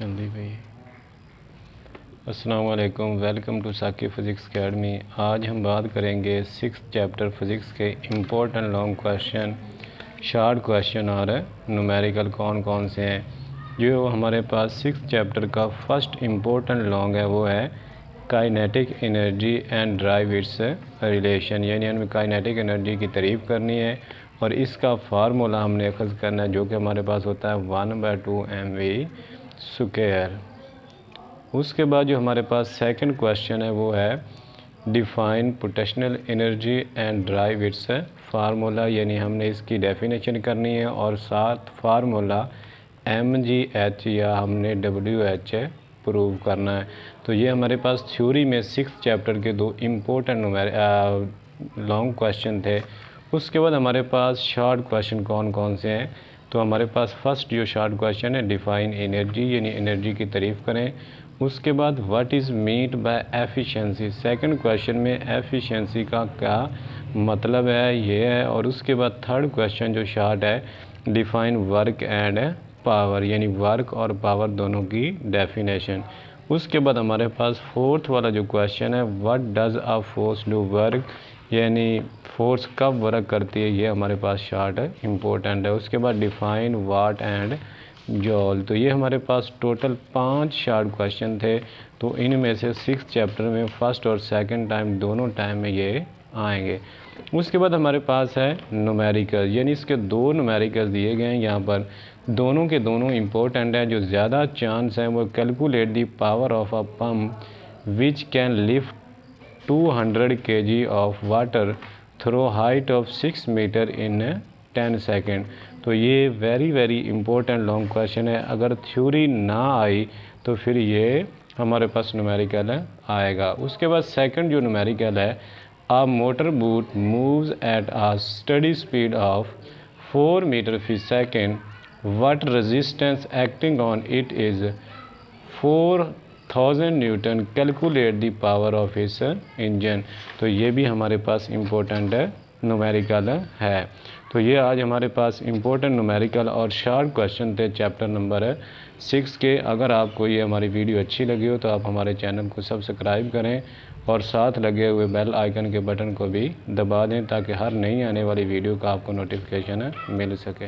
जल्दी भाई। अस्सलाम वालेकुम, welcome to Saqib physics academy. आज हम बात करेंगे 6th चैप्टर फ़िज़िक्स के important long question, short question और न्यूमेरिकल कौन कौन से हैं। जो हमारे पास 6th चैप्टर का फर्स्ट इम्पोर्टेंट लॉन्ग है वो है kinetic energy and drive its relation, यानी हमें काइनेटिक एनर्जी की तारीफ़ करनी है और इसका फार्मूला हमने अखज़ करना है, जो कि हमारे पास होता है 1/2 mv²। उसके बाद जो हमारे पास सेकंड क्वेश्चन है वो है define potential energy and drive it's formula, यानी हमने इसकी डेफिनेशन करनी है और साथ फार्मूला mgh या हमने wh प्रूव करना है। तो ये हमारे पास थ्योरी में 6th चैप्टर के दो इम्पोर्टेंट लॉन्ग क्वेश्चन थे। उसके बाद हमारे पास शॉर्ट क्वेश्चन कौन कौन से हैं। तो हमारे पास फर्स्ट जो शॉर्ट क्वेश्चन है डिफ़ाइन एनर्जी, यानी एनर्जी की तारीफ़ करें। उसके बाद what is meant by efficiency, second question में एफिशिएंसी का क्या मतलब है ये है। और उसके बाद थर्ड क्वेश्चन जो शॉर्ट है डिफ़ाइन वर्क एंड पावर, यानी वर्क और पावर दोनों की डेफिनेशन। उसके बाद हमारे पास फोर्थ वाला जो क्वेश्चन है what does a force do work, यानी फोर्स कब वर्क करती है, ये हमारे पास शॉर्ट है इम्पोर्टेंट है। उसके बाद डिफ़ाइन वाट एंड जॉल। तो ये हमारे पास टोटल 5 शॉर्ट क्वेश्चन थे। तो इनमें से 6th चैप्टर में फ़र्स्ट और सेकंड टाइम दोनों टाइम में ये आएंगे। उसके बाद हमारे पास है न्यूमेरिकल, यानी इसके दो न्यूमेरिकल दिए गए हैं यहाँ पर, दोनों के दोनों इम्पोर्टेंट हैं। जो ज़्यादा चांस हैं वो calculate the power of a pump which can lift 200 kg of water through height of 6 metre in 10 second. तो ये वेरी इम्पोर्टेंट लॉन्ग क्वेश्चन है। अगर थ्योरी ना आई तो फिर ये हमारे पास न्यूमेरिकल आएगा। उसके बाद सेकंड जो न्यूमेरिकल है a motor boat moves at a steady speed of 4 metre per second, what resistance acting on it is 4000 newton, calculate the power of this engine. तो ये भी हमारे पास इम्पोर्टेंट है न्यूमेरिकल है। तो ये आज हमारे पास इम्पोर्टेंट न्यूमेरिकल और शॉर्ट क्वेश्चन थे चैप्टर नंबर 6 के। अगर आपको ये हमारी वीडियो अच्छी लगी हो तो आप हमारे चैनल को सब्सक्राइब करें और साथ लगे हुए बेल आइकन के बटन को भी दबा दें ताकि हर नई आने वाली वीडियो का आपको नोटिफिकेशन मिल सके।